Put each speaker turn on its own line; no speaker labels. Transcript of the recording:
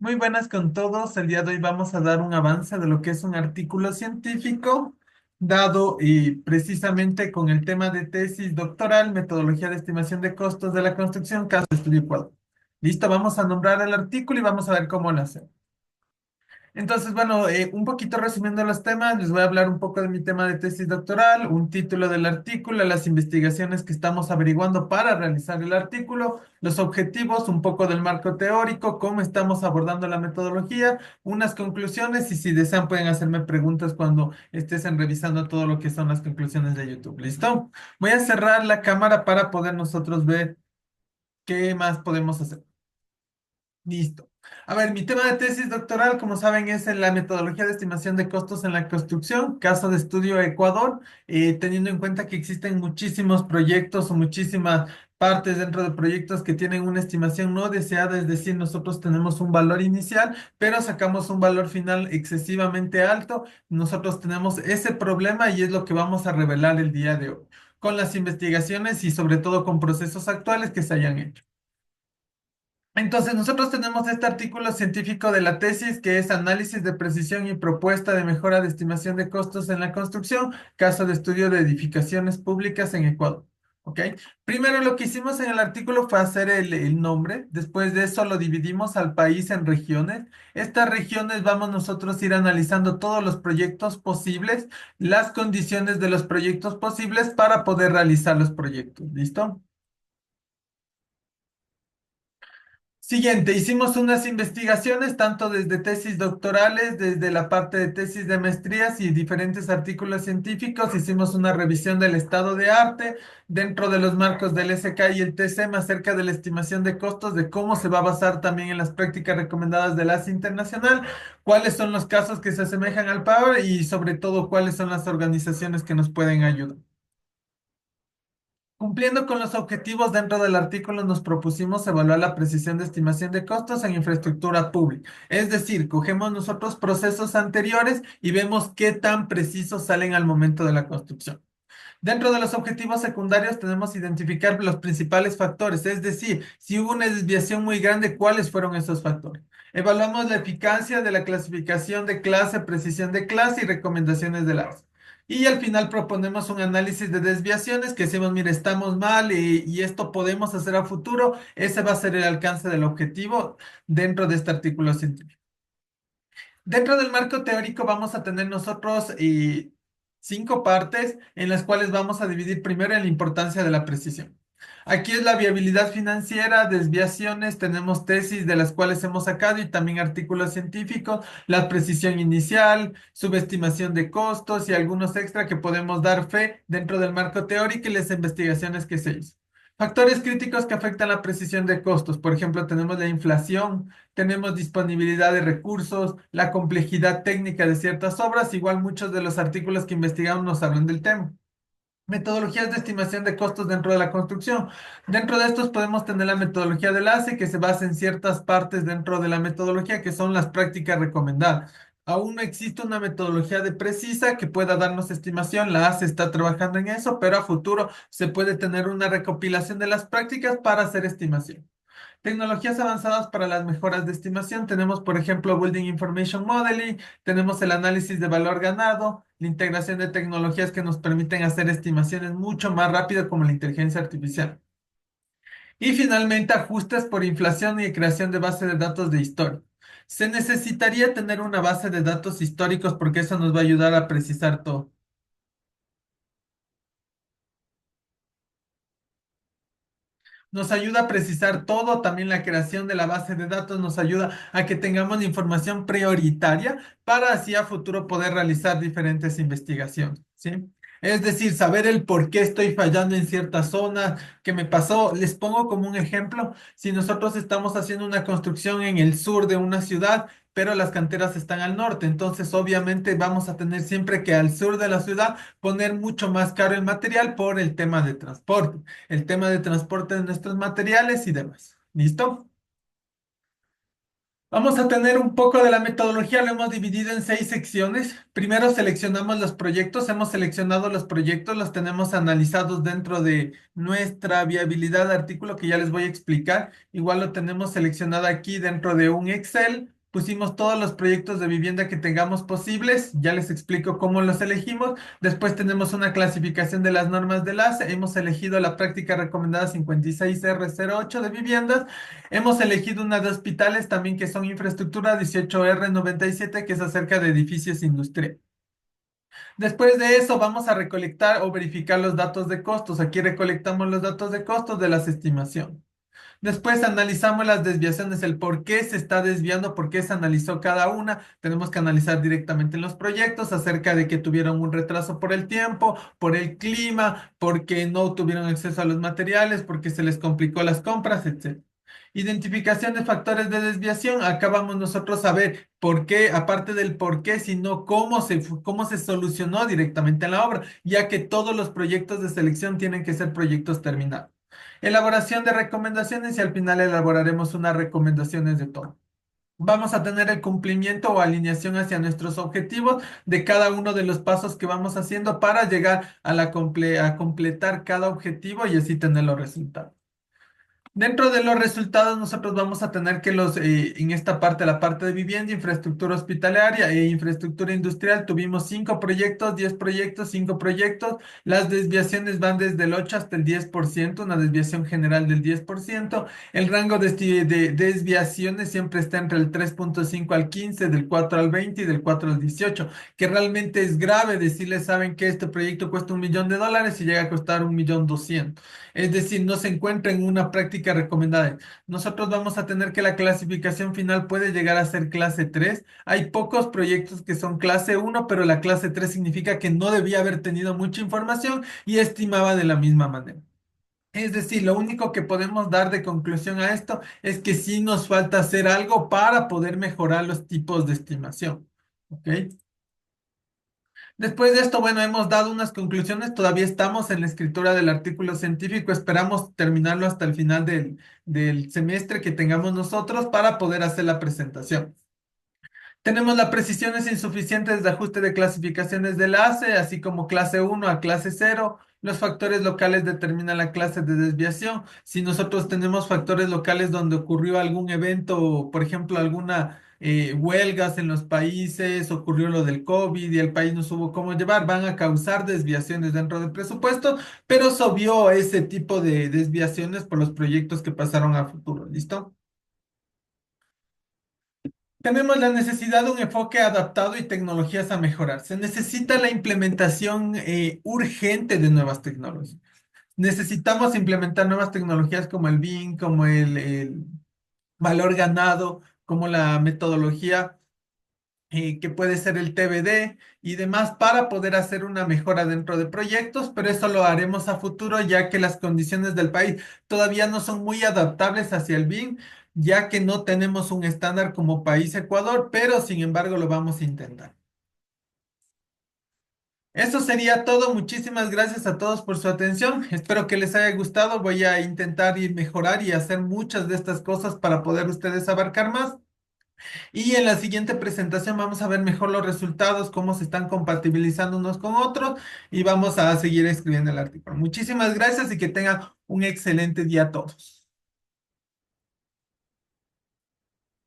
Muy buenas con todos. El día de hoy vamos a dar un avance de lo que es un artículo científico dado y precisamente con el tema de tesis doctoral, metodología de estimación de costos de la construcción, caso de estudio Ecuador. Listo, vamos a nombrar el artículo y vamos a ver cómo lo hacemos. Entonces, bueno, un poquito resumiendo los temas, les voy a hablar un poco de mi tema de tesis doctoral, un título del artículo, las investigaciones que estamos averiguando para realizar el artículo, los objetivos, un poco del marco teórico, cómo estamos abordando la metodología, unas conclusiones y si desean pueden hacerme preguntas cuando estén revisando todo lo que son las conclusiones de YouTube. ¿Listo? Voy a cerrar la cámara para poder nosotros ver qué más podemos hacer. Listo. A ver, mi tema de tesis doctoral, como saben, es en la metodología de estimación de costos en la construcción, caso de estudio Ecuador, teniendo en cuenta que existen muchísimos proyectos o muchísimas partes dentro de proyectos que tienen una estimación no deseada, es decir, nosotros tenemos un valor inicial, pero sacamos un valor final excesivamente alto. Nosotros tenemos ese problema y es lo que vamos a revelar el día de hoy, con las investigaciones y sobre todo con procesos actuales que se hayan hecho. Entonces, nosotros tenemos este artículo científico de la tesis que es Análisis de precisión y propuesta de mejora de estimación de costos en la construcción, caso de estudio de edificaciones públicas en Ecuador. ¿Ok? Primero lo que hicimos en el artículo fue hacer el nombre, después de eso lo dividimos al país en regiones. Estas regiones vamos nosotros a ir analizando todos los proyectos posibles, las condiciones de los proyectos posibles para poder realizar los proyectos. ¿Listo? Siguiente, hicimos unas investigaciones, tanto desde tesis doctorales, desde la parte de tesis de maestrías y diferentes artículos científicos. Hicimos una revisión del estado de arte dentro de los marcos del SK y el TCM acerca de la estimación de costos, de cómo se va a basar también en las prácticas recomendadas del ASI Internacional, cuáles son los casos que se asemejan al PAR y sobre todo cuáles son las organizaciones que nos pueden ayudar. Cumpliendo con los objetivos dentro del artículo, nos propusimos evaluar la precisión de estimación de costos en infraestructura pública. Es decir, cogemos nosotros procesos anteriores y vemos qué tan precisos salen al momento de la construcción. Dentro de los objetivos secundarios tenemos que identificar los principales factores, es decir, si hubo una desviación muy grande, ¿cuáles fueron esos factores? Evaluamos la eficacia de la clasificación de clase, precisión de clase y recomendaciones de las. Y al final proponemos un análisis de desviaciones que decimos, mire, estamos mal y esto podemos hacer a futuro. Ese va a ser el alcance del objetivo dentro de este artículo científico. Dentro del marco teórico vamos a tener nosotros cinco partes en las cuales vamos a dividir primero en la importancia de la precisión. Aquí es la viabilidad financiera, desviaciones, tenemos tesis de las cuales hemos sacado y también artículos científicos, la precisión inicial, subestimación de costos y algunos extra que podemos dar fe dentro del marco teórico y las investigaciones que se hizo. Factores críticos que afectan la precisión de costos. Por ejemplo, tenemos la inflación, tenemos disponibilidad de recursos, la complejidad técnica de ciertas obras. Igual muchos de los artículos que investigamos nos hablan del tema. Metodologías de estimación de costos dentro de la construcción. Dentro de estos podemos tener la metodología del ACE, que se basa en ciertas partes dentro de la metodología, que son las prácticas recomendadas. Aún no existe una metodología de precisa que pueda darnos estimación. La ACE está trabajando en eso, pero a futuro se puede tener una recopilación de las prácticas para hacer estimación. Tecnologías avanzadas para las mejoras de estimación. Tenemos, por ejemplo, Building Information Modeling, tenemos el análisis de valor ganado, la integración de tecnologías que nos permiten hacer estimaciones mucho más rápido como la inteligencia artificial. Y finalmente, ajustes por inflación y creación de base de datos de historia. Se necesitaría tener una base de datos históricos porque eso nos va a ayudar a precisar todo. Nos ayuda a precisar todo, también la creación de la base de datos nos ayuda a que tengamos la información prioritaria para así a futuro poder realizar diferentes investigaciones, ¿sí? Es decir, saber el por qué estoy fallando en cierta zona, que me pasó. Les pongo como un ejemplo, si nosotros estamos haciendo una construcción en el sur de una ciudad, pero las canteras están al norte, entonces obviamente vamos a tener siempre que al sur de la ciudad poner mucho más caro el material por el tema de transporte, el tema de transporte de nuestros materiales y demás. ¿Listo? Vamos a tener un poco de la metodología, lo hemos dividido en 6 secciones. Primero seleccionamos los proyectos, hemos seleccionado los proyectos, los tenemos analizados dentro de nuestra viabilidad de artículo que ya les voy a explicar. Igual lo tenemos seleccionado aquí dentro de un Excel. Pusimos todos los proyectos de vivienda que tengamos posibles. Ya les explico cómo los elegimos. Después tenemos una clasificación de las normas de ACE. Hemos elegido la práctica recomendada 56R08 de viviendas. Hemos elegido una de hospitales también que son infraestructura 18R97 que es acerca de edificios industriales. Después de eso vamos a recolectar o verificar los datos de costos. Aquí recolectamos los datos de costos de las estimaciones. Después analizamos las desviaciones, el por qué se está desviando, por qué se analizó cada una. Tenemos que analizar directamente en los proyectos acerca de que tuvieron un retraso por el tiempo, por el clima, porque no tuvieron acceso a los materiales, porque se les complicó las compras, etc. Identificación de factores de desviación. Acá vamos nosotros a ver por qué, aparte del por qué, sino cómo se solucionó directamente en la obra, ya que todos los proyectos de selección tienen que ser proyectos terminados. Elaboración de recomendaciones y al final elaboraremos unas recomendaciones de todo. Vamos a tener el cumplimiento o alineación hacia nuestros objetivos de cada uno de los pasos que vamos haciendo para llegar a a completar cada objetivo y así tener los resultados. Dentro de los resultados, nosotros vamos a tener que en esta parte, la parte de vivienda, infraestructura hospitalaria e infraestructura industrial, tuvimos 5 proyectos, 10 proyectos, 5 proyectos. Las desviaciones van desde el 8 hasta el 10%, una desviación general del 10%. El rango de desviaciones siempre está entre el 3,5 al 15, del 4 al 20 y del 4 al 18, que realmente es grave decirles, saben que este proyecto cuesta $1 millón y llega a costar 1,2 millones. Es decir, no se encuentra en una práctica recomendada. Nosotros vamos a tener que la clasificación final puede llegar a ser clase 3. Hay pocos proyectos que son clase 1, pero la clase 3 significa que no debía haber tenido mucha información y estimaba de la misma manera. Es decir, lo único que podemos dar de conclusión a esto es que sí nos falta hacer algo para poder mejorar los tipos de estimación. ¿Ok? Después de esto, bueno, hemos dado unas conclusiones, todavía estamos en la escritura del artículo científico, esperamos terminarlo hasta el final del semestre que tengamos nosotros para poder hacer la presentación. Tenemos las precisiones insuficientes de ajuste de clasificaciones del ACE, así como clase 1 a clase 0. Los factores locales determinan la clase de desviación. Si nosotros tenemos factores locales donde ocurrió algún evento, por ejemplo, alguna huelgas en los países, ocurrió lo del COVID y el país no supo cómo llevar, van a causar desviaciones dentro del presupuesto, pero se obvió ese tipo de desviaciones por los proyectos que pasaron a futuro. ¿Listo? Tenemos la necesidad de un enfoque adaptado y tecnologías a mejorar. Se necesita la implementación urgente de nuevas tecnologías. Necesitamos implementar nuevas tecnologías como el BIM, como el valor ganado, como la metodología que puede ser el TBD y demás para poder hacer una mejora dentro de proyectos, pero eso lo haremos a futuro ya que las condiciones del país todavía no son muy adaptables hacia el BIM, ya que no tenemos un estándar como país Ecuador, pero sin embargo lo vamos a intentar. Eso sería todo. Muchísimas gracias a todos por su atención. Espero que les haya gustado. Voy a intentar ir mejorar y hacer muchas de estas cosas para poder ustedes abarcar más. Y en la siguiente presentación vamos a ver mejor los resultados, cómo se están compatibilizando unos con otros y vamos a seguir escribiendo el artículo. Muchísimas gracias y que tengan un excelente día a todos.